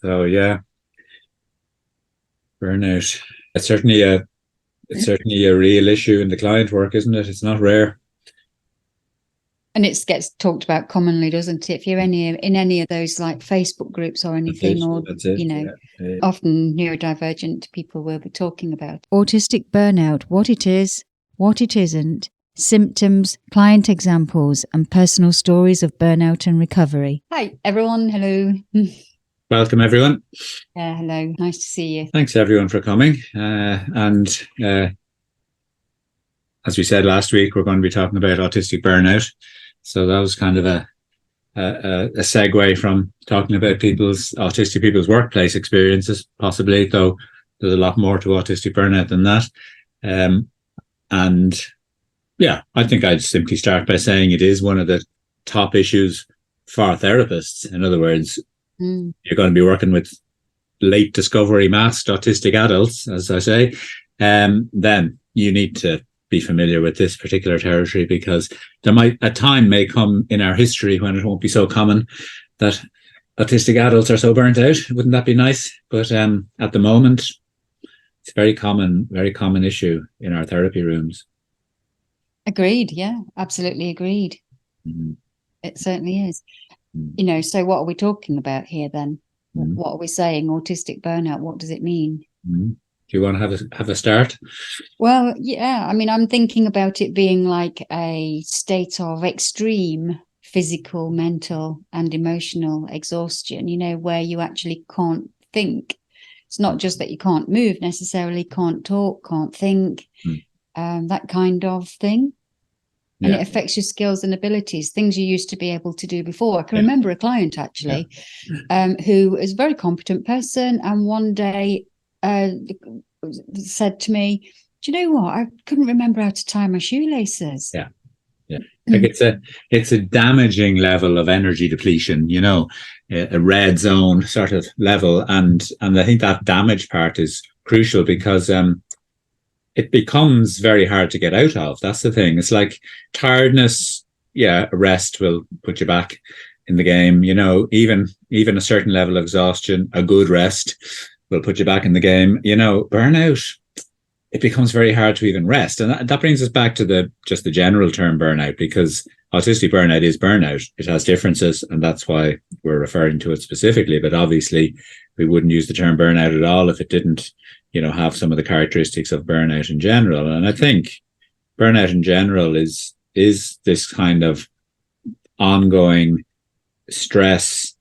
So yeah, burnout. It's certainly a real issue in the client work, isn't it? It's not rare. And it gets talked about commonly, doesn't it? If you're in any of those like Facebook groups or anything, That's it. Yeah. often neurodivergent people will be talking about autistic burnout, what it is, what it isn't, symptoms, client examples, and personal stories of burnout and recovery. Hi, everyone. Hello. Welcome, everyone. Hello. Nice to see you. Thanks, everyone, for coming. And as we said last week, we're going to be talking about autistic burnout. So that was kind of a segue from talking about autistic people's workplace experiences, possibly, though there's a lot more to autistic burnout than that. And yeah, I think I'd simply start by saying it is one of the top issues for therapists. In other words, you're going to be working with late discovery masked autistic adults, as I say, then you need to be familiar with this particular territory, because a time may come in our history when it won't be so common that autistic adults are so burnt out. Wouldn't that be nice? But at the moment, it's a very common issue in our therapy rooms. Agreed. Yeah, absolutely agreed. Mm-hmm. It certainly is. Mm-hmm. So what are we talking about here then? Mm-hmm. What are we saying? Autistic burnout, what does it mean? Mm-hmm. Do you want to have a start? Well, yeah. I mean, I'm thinking about it being like a state of extreme physical, mental, and emotional exhaustion, where you actually can't think. It's not just that you can't move necessarily, can't talk, can't think, that kind of thing. And it affects your skills and abilities, things you used to be able to do before. I can remember a client, actually, who is a very competent person, and one day said to me, do you know what? I couldn't remember how to tie my shoelaces. Yeah. Like it's a damaging level of energy depletion, a red zone sort of level. And I think that damage part is crucial, because it becomes very hard to get out of. That's the thing. It's like tiredness. Yeah, rest will put you back in the game. Even a certain level of exhaustion, a good rest will put you back in the game. Burnout, it becomes very hard to even rest. And that brings us back to the general term burnout, because autistic burnout is burnout. It has differences, and that's why we're referring to it specifically. But obviously, we wouldn't use the term burnout at all if it didn't, have some of the characteristics of burnout in general. And I think burnout in general is this kind of ongoing stress,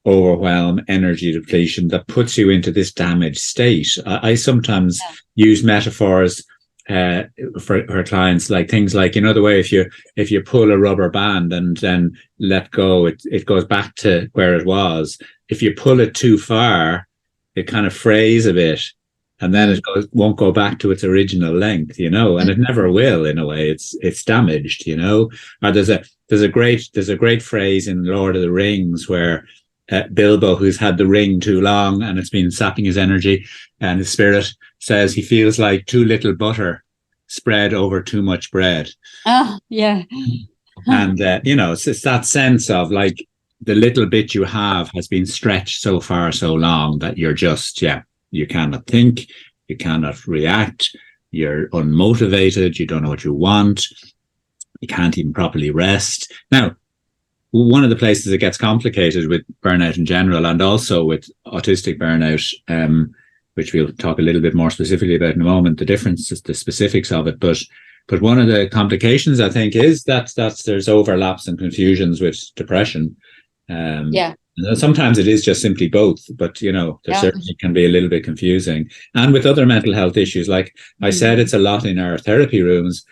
overwhelm, energy depletion that puts you into this damaged state. I sometimes use metaphors for clients, like things like, the way if you pull a rubber band and then let go, it goes back to where it was. If you pull it too far, it kind of frays a bit, and then won't go back to its original length, and it never will. In a way, it's damaged, Or there's a great phrase in Lord of the Rings where Bilbo, who's had the ring too long and it's been sapping his energy and his spirit, says he feels like too little butter spread over too much bread. Oh, yeah. And, it's that sense of like the little bit you have has been stretched so far, so long that you're just, you cannot think, you cannot react, you're unmotivated, you don't know what you want, you can't even properly rest. Now, one of the places it gets complicated with burnout in general, and also with autistic burnout, which we'll talk a little bit more specifically about in a moment, the differences, the specifics of it. But one of the complications, I think, is that there's overlaps and confusions with depression. And sometimes it is just simply both, but there certainly can be a little bit confusing. And with other mental health issues, like I said, it's a lot in our therapy rooms.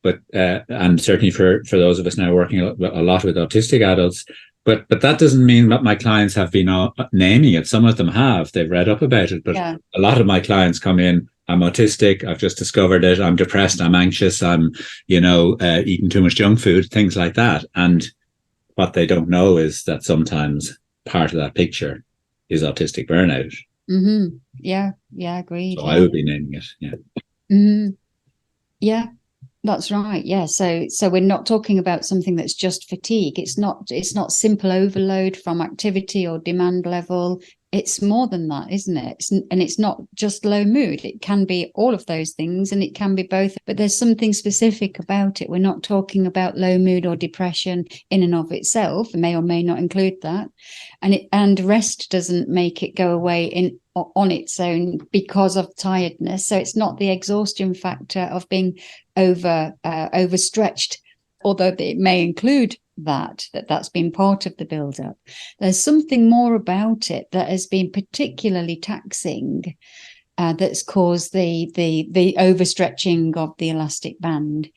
But and certainly for those of us now working a lot with autistic adults, but that doesn't mean that my clients have been naming it. Some of them have; they've read up about it. But a lot of my clients come in, I'm autistic, I've just discovered it, I'm depressed, I'm anxious, I'm eating too much junk food, things like that. And what they don't know is that sometimes part of that picture is autistic burnout. Mm-hmm. Yeah, agreed. So I would be naming it. Yeah. Mm-hmm. Yeah. That's right. Yeah. So we're not talking about something that's just fatigue. It's not simple overload from activity or demand level. it's more than that, isn't it? And it's not just low mood. It can be all of those things, and it can be both. But there's something specific about it. We're not talking about low mood or depression in and of itself. It may or may not include that. And rest doesn't make it go away on its own because of tiredness. So it's not the exhaustion factor of being overstretched, although it may include that's been part of the build-up. There's something more about it that has been particularly taxing, that's caused the overstretching of the elastic band.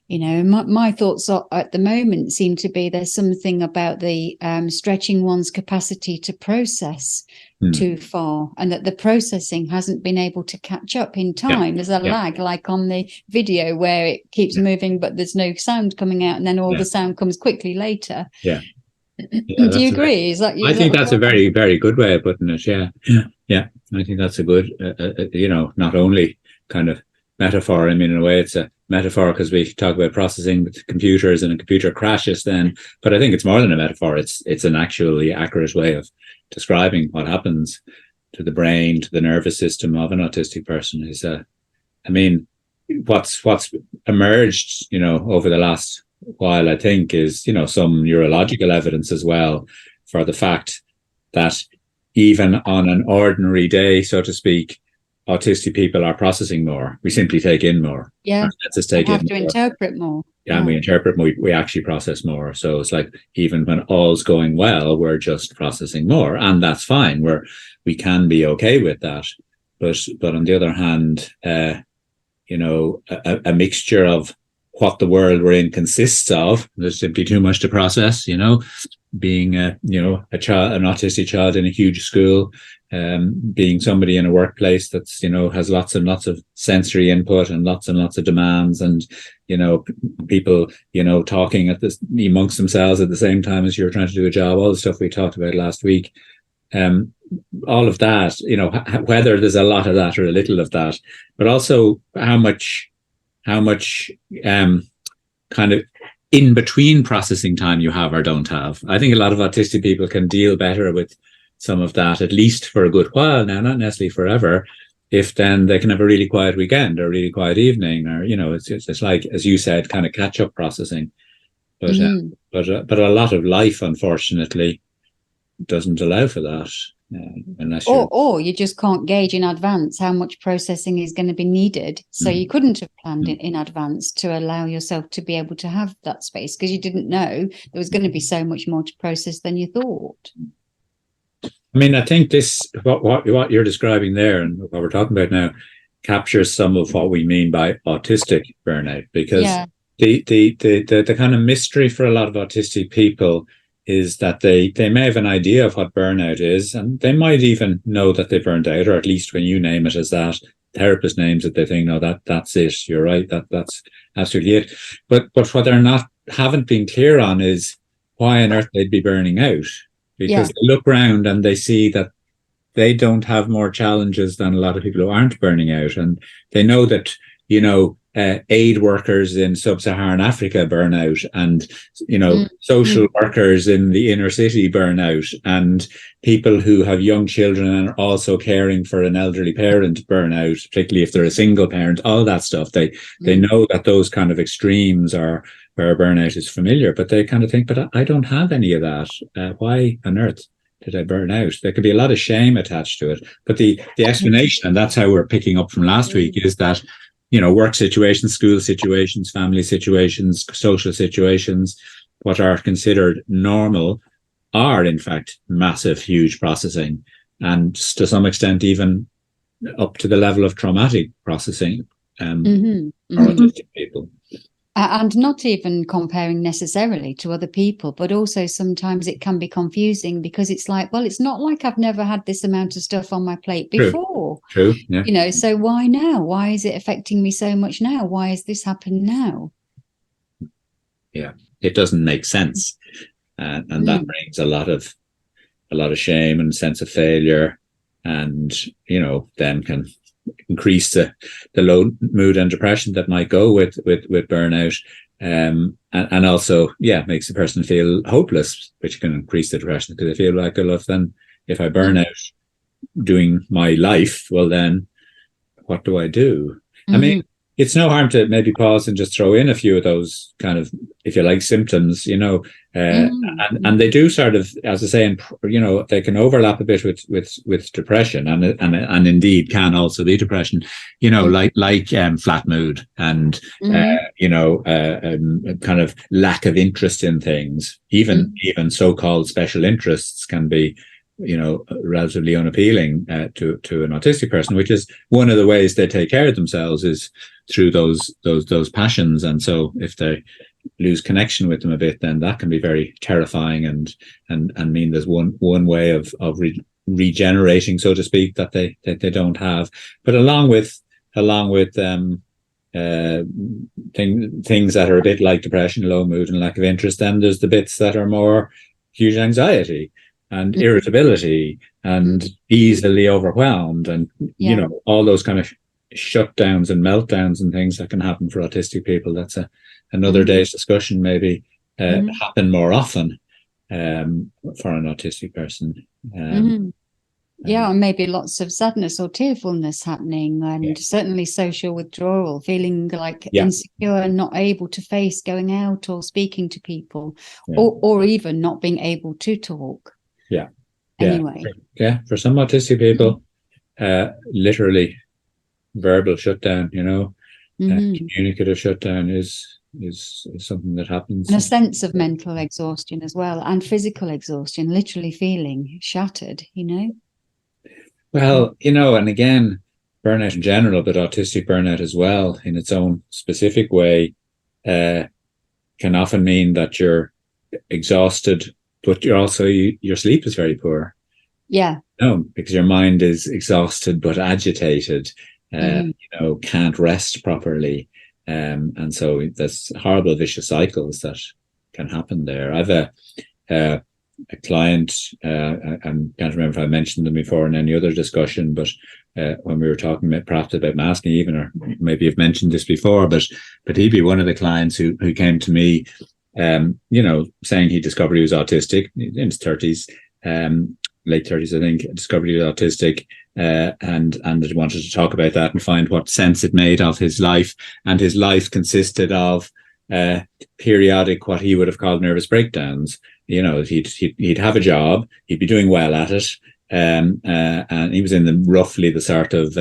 You know, my thoughts at the moment seem to be there's something about the stretching one's capacity to process too far, and that the processing hasn't been able to catch up in time. There's a lag, like on the video where it keeps moving, but there's no sound coming out, and then all the sound comes quickly later. Yeah. Do you agree? I think that's a very, very good way of putting it. Yeah. I think that's a good, not only kind of metaphor. I mean, in a way, it's a metaphor because we talk about processing with computers and a computer crashes then, but I think it's more than a metaphor. It's an actually accurate way of describing what happens to the brain, to the nervous system of an autistic person. What's emerged, over the last while, I think, is, some neurological evidence as well for the fact that even on an ordinary day, so to speak, autistic people are processing more. We simply take in more. Yeah. We have to interpret more. Yeah, and we interpret more. We actually process more. So it's like even when all's going well, we're just processing more, and that's fine. We can be okay with that. But on the other hand, a mixture of what the world we're in consists of. There's simply too much to process. Being an autistic child in a huge school, being somebody in a workplace that's, has lots and lots of sensory input and lots of demands, and, people, talking amongst themselves at the same time as you're trying to do a job, all the stuff we talked about last week. All of that, whether there's a lot of that or a little of that, but also how much kind of in between processing time you have or don't have. I think a lot of autistic people can deal better with some of that, at least for a good while now, not necessarily forever, if then they can have a really quiet weekend or a really quiet evening, or, it's like, as you said, kind of catch up processing. But a lot of life, unfortunately, doesn't allow for that. Unless or you just can't gauge in advance how much processing is going to be needed. So you couldn't have planned it in advance to allow yourself to be able to have that space, because you didn't know there was going to be so much more to process than you thought. I mean, I think what you're describing there and what we're talking about now captures some of what we mean by autistic burnout, because the kind of mystery for a lot of autistic people is that they may have an idea of what burnout is, and they might even know that they burned out, or at least when you name it as that, therapist names it, they think, no, that's it, you're right, that's absolutely it. But what they're haven't been clear on is why on earth they'd be burning out, because they look around and they see that they don't have more challenges than a lot of people who aren't burning out, and they know that, aid workers in sub-Saharan Africa burn out, and social workers in the inner city burn out, and people who have young children and are also caring for an elderly parent burn out, particularly if they're a single parent. All that stuff, they know that those kind of extremes are where burnout is familiar, but they kind of think, but I don't have any of that. Why on earth did I burn out? There could be a lot of shame attached to it, but the explanation, and that's how we're picking up from last week, is that work situations, school situations, family situations, social situations, what are considered normal are in fact massive, huge processing, and to some extent even up to the level of traumatic processing for autistic people. And not even comparing necessarily to other people, but also sometimes it can be confusing, because it's like, well, it's not like I've never had this amount of stuff on my plate before. True. Yeah. So why now? Why is it affecting me so much now? Why has this happened now? Yeah, it doesn't make sense. And that brings a lot of shame and sense of failure, and, then can increase the low mood and depression that might go with burnout, and also makes the person feel hopeless, which can increase the depression, because they feel like, well, then if I burn out, doing my life, well then what do I do? Mm-hmm. I mean, it's no harm to maybe pause and just throw in a few of those kind of, if you like, symptoms, and they do sort of, as I say, they can overlap a bit with depression, and indeed can also be depression, like flat mood and kind of lack of interest in things. Even so-called special interests can be relatively unappealing to an autistic person, which is one of the ways they take care of themselves is through those passions. And so if they lose connection with them a bit, then that can be very terrifying and mean there's one way of regenerating, so to speak, that they don't have. But along with things that are a bit like depression, low mood and lack of interest, then there's the bits that are more huge anxiety and irritability and easily overwhelmed, and all those kind of shutdowns and meltdowns and things that can happen for autistic people. That's another day's discussion. Maybe happen more often for an autistic person. And maybe lots of sadness or tearfulness happening, and certainly social withdrawal, feeling like insecure and not able to face going out or speaking to people, or even not being able to talk. Anyway. For some autistic people, literally verbal shutdown, communicative shutdown is something that happens. And a sense of mental exhaustion as well, and physical exhaustion, literally feeling shattered, Well, and again, burnout in general, but autistic burnout as well, in its own specific way, can often mean that you're exhausted, but you're also, your sleep is very poor. Yeah. No, because your mind is exhausted but agitated, can't rest properly. And so there's horrible vicious cycles that can happen there. I've a client, I can't remember if I mentioned them before in any other discussion, but when we were talking perhaps about masking even, or maybe I've mentioned this before, but he'd be one of the clients who came to me, saying he discovered he was autistic in his 30s, late 30s, I think, discovered he was autistic, and wanted to talk about that and find what sense it made of his life. And his life consisted of periodic, what he would have called nervous breakdowns. He'd have a job, he'd be doing well at it, and he was in roughly the sort of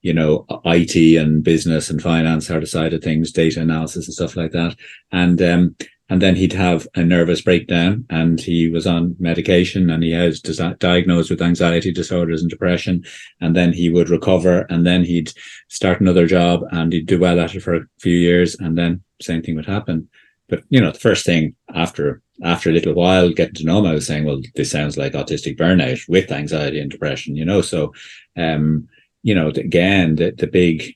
IT and business and finance sort of side of things, data analysis and stuff like that, and then he'd have a nervous breakdown, and he was on medication, and he was diagnosed with anxiety disorders and depression, and then he would recover, and then he'd start another job, and he'd do well at it for a few years, and then same thing would happen. But the first thing after a little while getting to know him, I was saying, well, this sounds like autistic burnout with anxiety and depression, so again, the big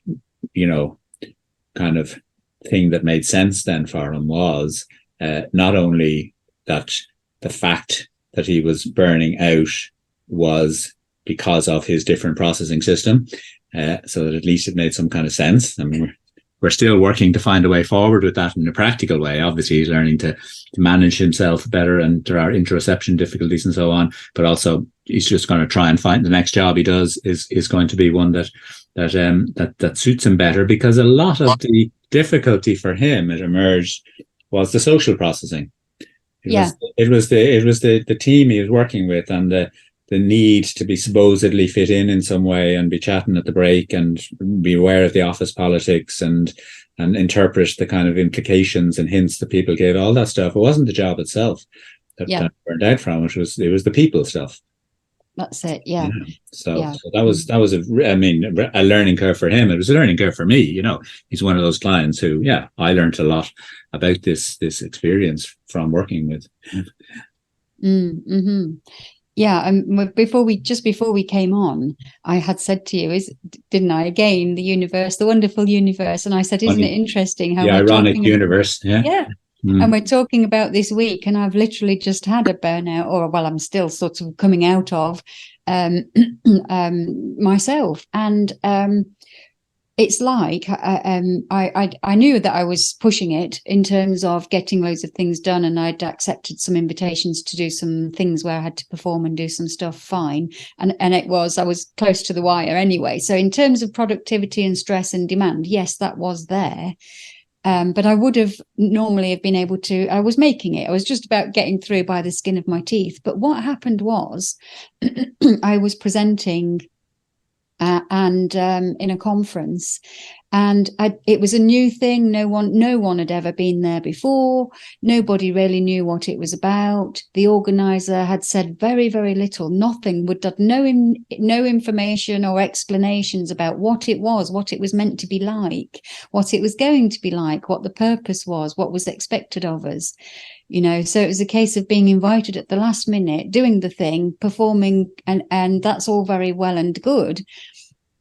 kind of thing that made sense then for him was not only that the fact that he was burning out was because of his different processing system, so that at least it made some kind of sense. I mean, we're still working to find a way forward with that in a practical way. Obviously, he's learning to manage himself better, and there are interoception difficulties and so on. But also, he's just going to try and find the next job he does is going to be one that suits him better, because a lot of the difficulty for him, it emerged, was the social processing. It was the team he was working with, and the need to be supposedly fit in some way and be chatting at the break and be aware of the office politics and interpret the kind of implications and hints that people gave, all that stuff. It wasn't the job itself that burned out from it. It was the people stuff. That's it. So that was a learning curve for him. It was a learning curve for me. He's one of those clients who, I learned a lot about this experience from working with. Mm-hmm. Yeah, and before we came on, I had said to you, didn't I? Again, the universe, the wonderful universe, and I said, isn't it interesting how the ironic universe? And we're talking about this week, and I've literally just had a burnout, or I'm still sort of coming out of myself, and it's like I knew that I was pushing it in terms of getting loads of things done, and I'd accepted some invitations to do some things where I had to perform and do some stuff, fine. And I was close to the wire anyway. So in terms of productivity and stress and demand, yes, that was there. But I would have normally have been able to, I was making it. I was just about getting through by the skin of my teeth. But what happened was I was presenting and in a conference, and it was a new thing. No one had ever been there before. Nobody really knew what it was about. The organizer had said very, very little, nothing, no information or explanations about what it was meant to be like, what it was going to be like, what the purpose was, what was expected of us. So it was a case of being invited at the last minute, doing the thing, performing, and that's all very well and good.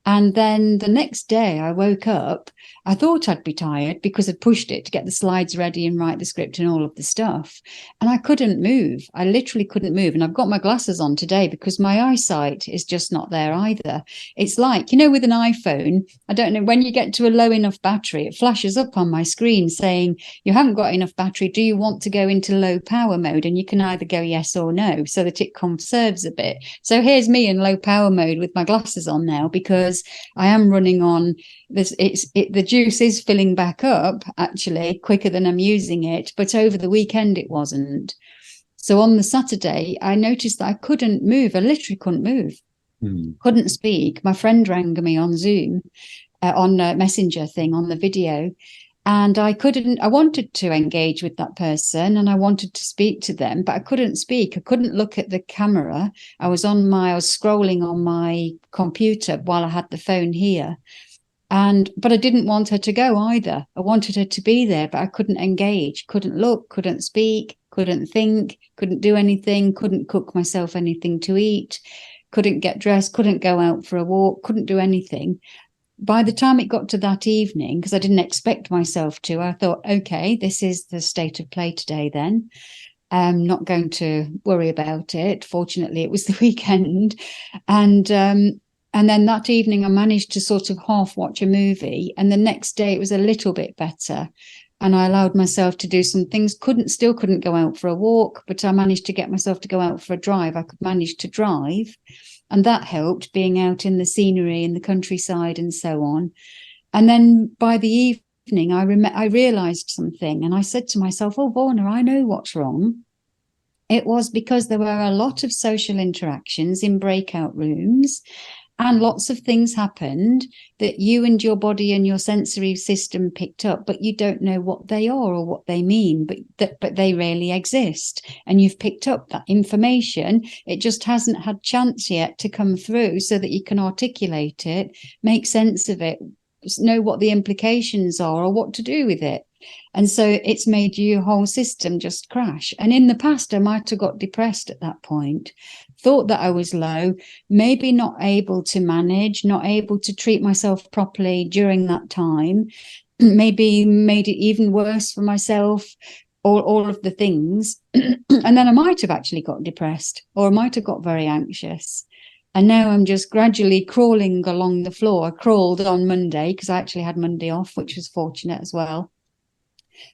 And then the next day I woke up, I thought I'd be tired because I'd pushed it to get the slides ready and write the script and all of the stuff. And I couldn't move. I literally couldn't move. And I've got my glasses on today because my eyesight is just not there either. It's like, with an iPhone, I don't know, when you get to a low enough battery, it flashes up on my screen saying, you haven't got enough battery. Do you want to go into low power mode? And you can either go yes or no, so that it conserves a bit. So here's me in low power mode with my glasses on now, because I am running on this. The juice is filling back up actually quicker than I'm using it, but over the weekend it wasn't. So on the Saturday, I noticed that I couldn't move. I literally couldn't move, couldn't speak. My friend rang me on Zoom, on a messenger thing on the video, and I wanted to engage with that person and I wanted to speak to them, but I couldn't speak. I couldn't look at the camera. I was scrolling on my computer while I had the phone here. But I didn't want her to go either. I wanted her to be there, but I couldn't engage, couldn't look, couldn't speak, couldn't think, couldn't do anything, couldn't cook myself anything to eat, couldn't get dressed, couldn't go out for a walk, couldn't do anything. By the time it got to that evening, because I didn't expect myself to, I thought, okay, this is the state of play today then. I'm not going to worry about it. Fortunately, it was the weekend. And then that evening, I managed to sort of half watch a movie. And the next day, it was a little bit better. And I allowed myself to do some things. Still couldn't go out for a walk, but I managed to get myself to go out for a drive. I could manage to drive. And that helped, being out in the scenery, in the countryside and so on. And then by the evening, I realized something. And I said to myself, oh, Vauna, I know what's wrong. It was because there were a lot of social interactions in breakout rooms, and lots of things happened that you and your body and your sensory system picked up, but you don't know what they are or what they mean, but they really exist. And you've picked up that information. It just hasn't had chance yet to come through so that you can articulate it, make sense of it, know what the implications are or what to do with it. And so it's made your whole system just crash. And in the past, I might have got depressed at that point, thought that I was low, maybe not able to manage, not able to treat myself properly during that time, maybe made it even worse for myself, all of the things. And then I might have actually got depressed, or I might have got very anxious. And now I'm just gradually crawling along the floor. I crawled on Monday because I actually had Monday off, which was fortunate as well.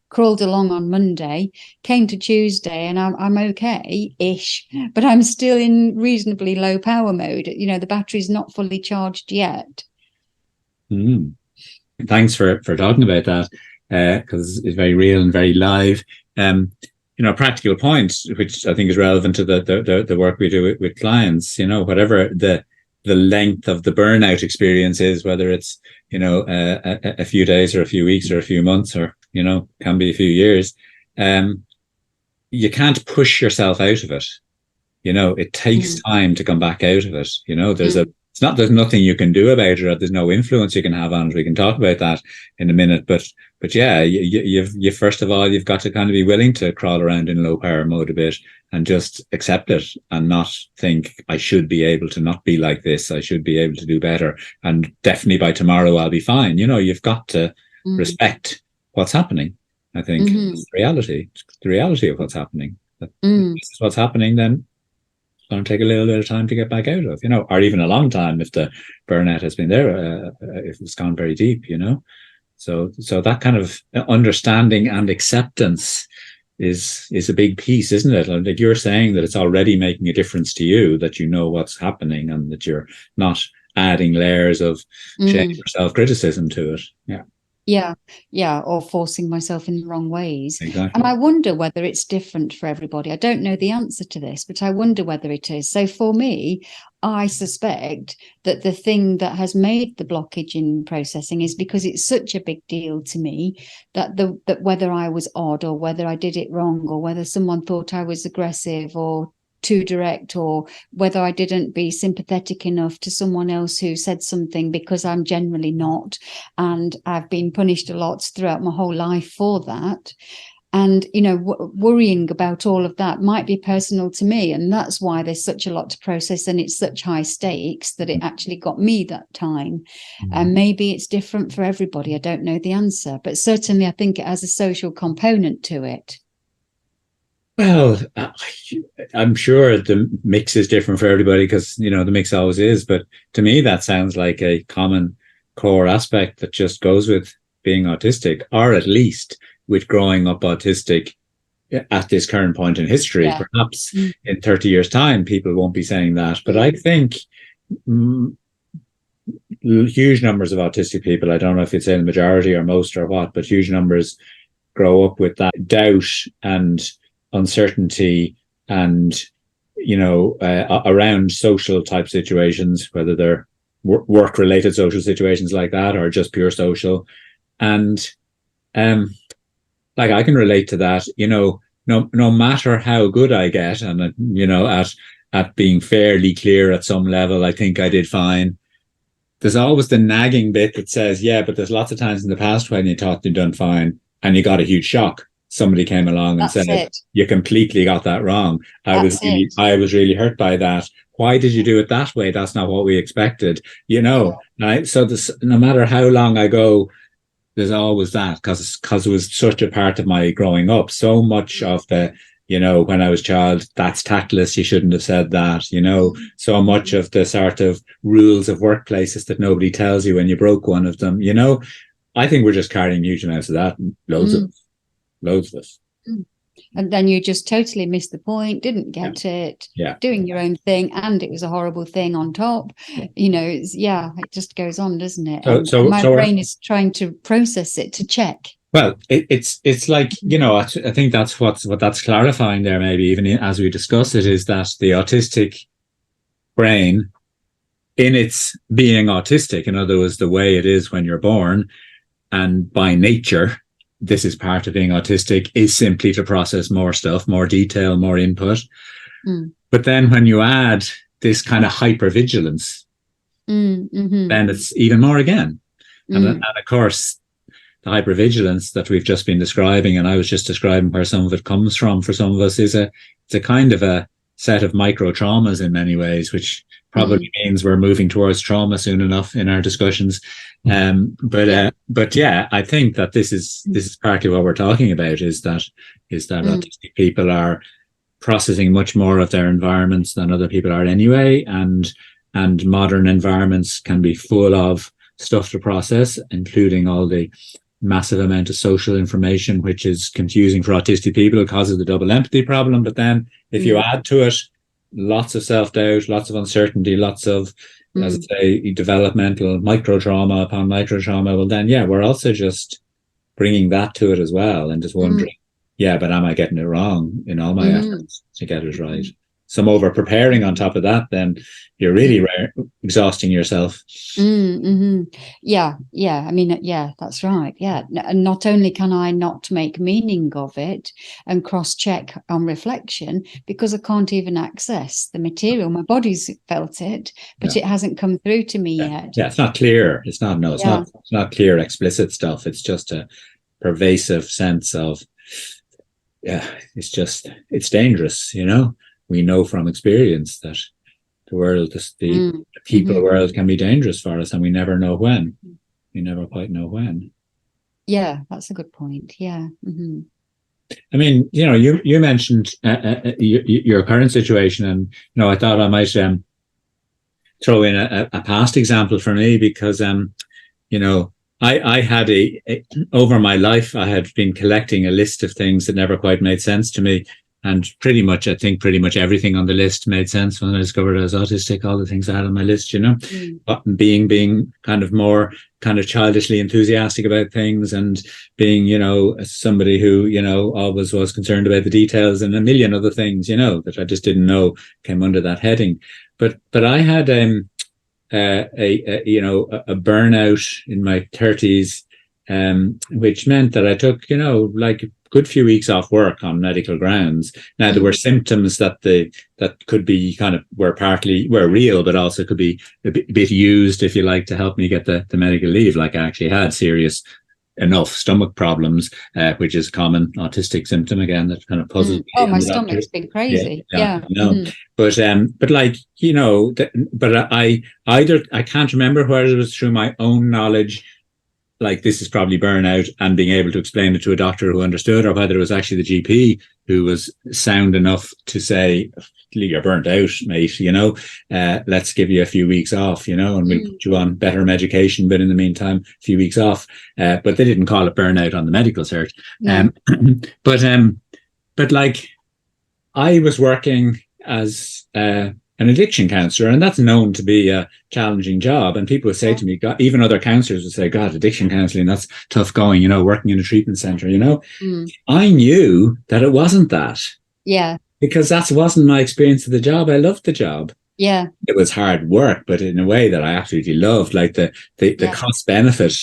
Crawled along on Monday, came to Tuesday, and I'm okay-ish, but I'm still in reasonably low power mode. The battery's not fully charged yet. Thanks for talking about that, because it's very real and very live. A practical point, which I think is relevant to the work we do with clients, whatever the length of the burnout experience is, whether it's, a few days or a few weeks or a few months or, can be a few years, you can't push yourself out of it. It takes time to come back out of it. There's nothing you can do about it, or there's no influence you can have on it. We can talk about that in a minute, but yeah, you first of all, you've got to kind of be willing to crawl around in low power mode a bit and just accept it and not think I should be able to not be like this. I should be able to do better. And definitely by tomorrow I'll be fine. You've got to respect what's happening. I think it's the reality of what's happening. This is what's happening, then going to take a little bit of time to get back out of, or even a long time if the burnout has been there, if it's gone very deep, So that kind of understanding and acceptance is a big piece, isn't it? Like you're saying that it's already making a difference to you, that you know what's happening and that you're not adding layers of shame or self-criticism to it. Yeah, or forcing myself in the wrong ways. Exactly. And I wonder whether it's different for everybody. I don't know the answer to this, but I wonder whether it is. So for me, I suspect that the thing that has made the blockage in processing is because it's such a big deal to me that that whether I was odd or whether I did it wrong or whether someone thought I was aggressive or too direct, or whether I didn't be sympathetic enough to someone else who said something, because I'm generally not, and I've been punished a lot throughout my whole life for that. And worrying about all of that might be personal to me, and that's why there's such a lot to process, and it's such high stakes that it actually got me that time. And maybe it's different for everybody. I don't know the answer, but certainly I think it has a social component to it. Well, I'm sure the mix is different for everybody, because, the mix always is. But to me, that sounds like a common core aspect that just goes with being autistic, or at least with growing up autistic at this current point in history. Yeah. Perhaps in 30 years' time, people won't be saying that. But I think huge numbers of autistic people, I don't know if you'd say the majority or most or what, but huge numbers grow up with that doubt and uncertainty and around social type situations, whether they're work related social situations like that or just pure social. And like I can relate to that, no matter how good I get, and at being fairly clear at some level, I think I did fine. There's always the nagging bit that says, yeah, but there's lots of times in the past when you thought you'd done fine and you got a huge shock. Somebody came along and said, you completely got that wrong. I was really hurt by that. Why did you do it that way? That's not what we expected, right? So no matter how long I go, there's always that, because it was such a part of my growing up. So much of the, when I was a child, that's tactless, you shouldn't have said that, so much of the sort of rules of workplaces that nobody tells you when you broke one of them, I think we're just carrying huge amounts of that, loads of us. And then you just totally missed the point, didn't get it, doing your own thing, and it was a horrible thing on top. It just goes on, doesn't it? So my brain is trying to process it, to check. Well, it's like, I think that's what that's clarifying there, maybe even as we discuss it, is that the autistic brain, in its being autistic, in other words, the way it is when you're born, and by nature, this is part of being autistic, is simply to process more stuff, more detail, more input. But then when you add this kind of hypervigilance, then it's even more again. And of course, the hypervigilance that we've just been describing, and I was just describing where some of it comes from for some of us, it's a kind of a set of micro traumas in many ways, which probably means we're moving towards trauma soon enough in our discussions. But yeah, I think that this is partly what we're talking about, is that autistic people are processing much more of their environments than other people are anyway, and modern environments can be full of stuff to process, including all the massive amount of social information, which is confusing for autistic people because of the double empathy problem. But then if you add to it lots of self-doubt, lots of uncertainty, lots of, as I say, developmental micro trauma upon micro trauma, well then, we're also just bringing that to it as well, and just wondering, but am I getting it wrong in all my efforts to get it right? Some over preparing on top of that, then you're really exhausting yourself. Yeah. I mean, that's right. Yeah. And not only can I not make meaning of it and cross-check on reflection, because I can't even access the material. My body's felt it, but it hasn't come through to me yet. Yeah, it's not clear. It's not clear, explicit stuff. It's just a pervasive sense of, it's dangerous, We know from experience that the world, the people world can be dangerous for us, and we never know when. We never quite know when. Yeah, that's a good point. Yeah. I mean, you mentioned your current situation, and I thought I might throw in a past example for me, because I had over my life, I had been collecting a list of things that never quite made sense to me. And I think pretty much everything on the list made sense when I discovered I was autistic. All the things I had on my list, but being kind of more kind of childishly enthusiastic about things, and being, somebody who, always was concerned about the details, and a million other things, that I just didn't know came under that heading. But I had a burnout in my 30s, which meant that I took, like a good few weeks off work on medical grounds. Now, there were symptoms that could be were real, but also could be a bit used, if you like, to help me get the medical leave. Like, I actually had serious enough stomach problems, which is a common autistic symptom, again, that kind of puzzles me. Oh, my stomach's been crazy. Yeah. But like, but I can't remember whether it was through my own knowledge, like, this is probably burnout, and being able to explain it to a doctor who understood, or whether it was actually the GP who was sound enough to say, you're burnt out, mate, let's give you a few weeks off, and we'll put you on better medication, but in the meantime, a few weeks off. But they didn't call it burnout on the medical cert. But like, I was working as an addiction counsellor, and that's known to be a challenging job. And people would say to me, God, even other counsellors would say, God, addiction counselling, that's tough going, working in a treatment centre, I knew that it wasn't that. Yeah. Because that wasn't my experience of the job. I loved the job. Yeah. It was hard work, but in a way that I absolutely loved. Like, the cost benefit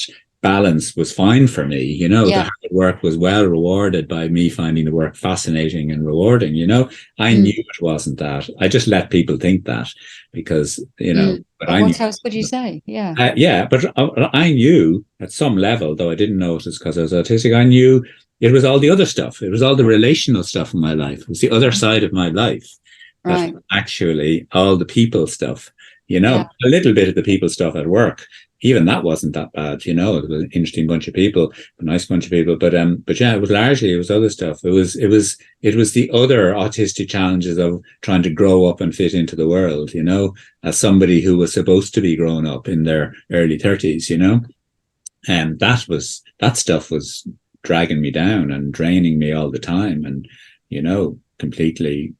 balance was fine for me. The hard work was well rewarded by me finding the work fascinating and rewarding. I knew it wasn't that. I just let people think that, because but what else would you say? But I knew at some level, though I didn't know it was because I was autistic, I knew it was all the other stuff. It was all the relational stuff in my life. It was the other side of my life. Right. Actually, all the people stuff, a little bit of the people stuff at work. Even that wasn't that bad, it was an interesting bunch of people, a nice bunch of people. But yeah, it was other stuff. It was the other autistic challenges of trying to grow up and fit into the world, as somebody who was supposed to be grown up in their early 30s, and that stuff was dragging me down and draining me all the time, and, completely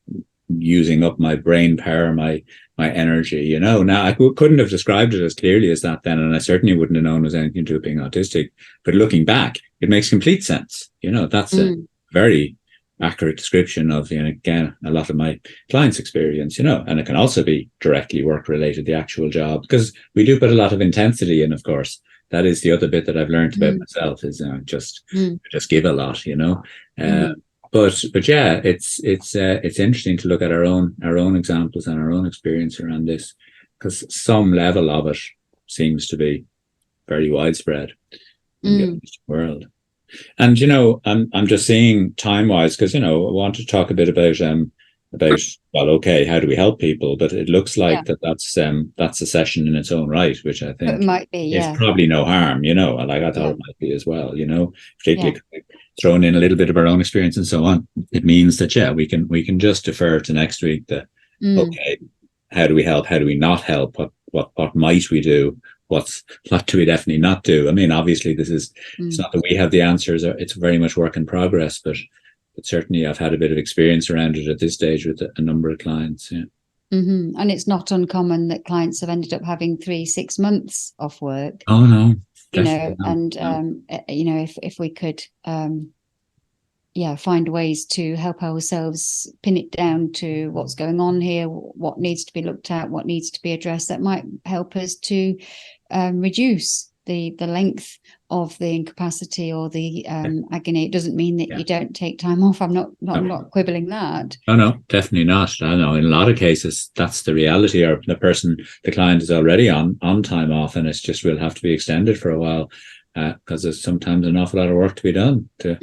using up my brain power, my energy, Now, I couldn't have described it as clearly as that then, and I certainly wouldn't have known it was anything to do with being autistic. But looking back, it makes complete sense. That's a very accurate description of, again, a lot of my clients' experience, and it can also be directly work-related, the actual job, because we do put a lot of intensity in, of course. That is the other bit that I've learned about myself, is just give a lot, But yeah, it's interesting to look at our own examples and our own experience around this, because some level of it seems to be very widespread in the world. And I'm just seeing time-wise, because I want to talk a bit about how do we help people? But it looks like that's a session in its own right, which I think it might be, is probably no harm, like I thought it might be as well, particularly throwing in a little bit of our own experience and so on. It means that we can just defer to next week that okay, how do we help? How do we not help? What might we do? What do we definitely not do? I mean, obviously this is it's not that we have the answers, it's very much work in progress, but certainly I've had a bit of experience around it at this stage with a number of clients. And it's not uncommon that clients have ended up having 3-6 months off work. Oh no. If we could find ways to help ourselves pin it down to what's going on here, what needs to be looked at, what needs to be addressed, that might help us to reduce the length of the incapacity or the agony. It doesn't mean that you don't take time off. I'm not quibbling that. No, definitely not. I know in a lot of cases that's the reality, or the client is already on time off, and it's just will have to be extended for a while, because there's sometimes an awful lot of work to be done to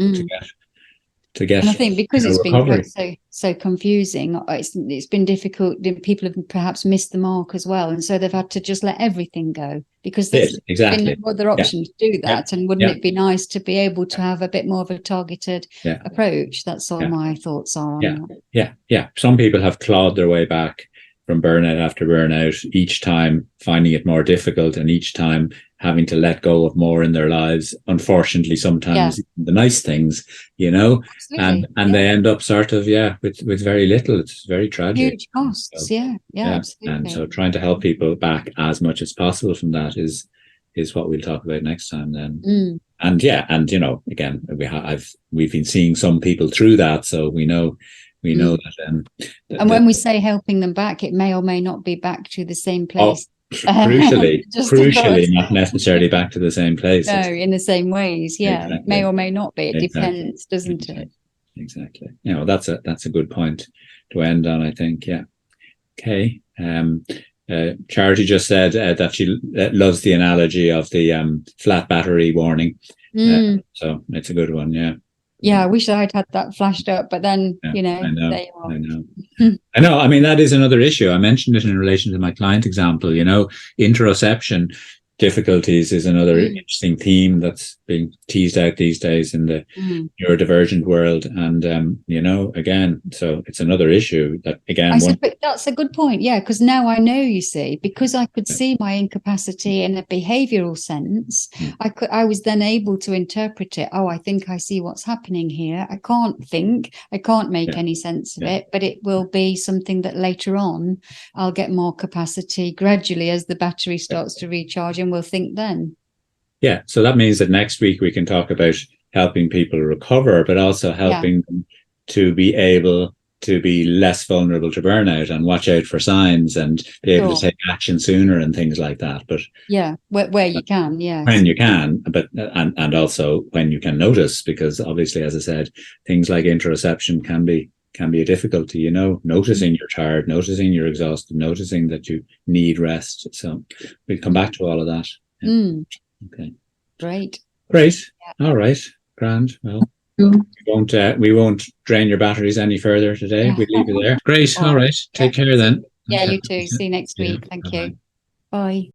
get And I think because it's been recovery. so confusing, it's been difficult. People have perhaps missed the mark as well, and so they've had to just let everything go because there's Exactly. been no other option to do that. And wouldn't it be nice to be able to have a bit more of a targeted approach? That's all my thoughts are on that. Yeah. Some people have clawed their way back from burnout after burnout, each time finding it more difficult, and each time having to let go of more in their lives. Unfortunately, sometimes the nice things, and they end up sort of with very little. It's very tragic. Huge costs. So, absolutely. And so trying to help people back as much as possible from that is what we'll talk about next time then. And again, we've been seeing some people through that, so we know that. And when we say helping them back, it may or may not be back to the same place. Crucially, not necessarily back to the same place. No, in the same ways. Exactly. May or may not be. It depends, doesn't it? Exactly. That's a good point to end on, I think. Yeah. Okay. Charity just said that she loves the analogy of the flat battery warning. So it's a good one. Yeah, I wish I'd had that flashed up, but then, I know. there you are. I know. I mean, that is another issue. I mentioned it in relation to my client example. Interoception difficulties is another interesting theme that's being teased out these days in the neurodivergent world. And, again, so it's another issue that, again, that's a good point. Yeah, because now I know, you see, because I could see my incapacity in a behavioral sense, I was then able to interpret it. Oh, I think I see what's happening here. I can't make any sense of it, but it will be something that later on I'll get more capacity gradually as the battery starts to recharge, and we'll think then. Yeah, so that means that next week we can talk about helping people recover, but also helping them to be able to be less vulnerable to burnout and watch out for signs and be able to take action sooner and things like that. But where you can, when you can, but and also when you can notice, because obviously, as I said, things like interoception can be a difficulty. Noticing you're tired, noticing you're exhausted, noticing that you need rest. So we'll come back to all of that. Okay. Great. All right. Grand. Well, we won't drain your batteries any further today. We'll leave you there. Great. All right. Take care then. Yeah, you too. See you next week. Thank you. Bye.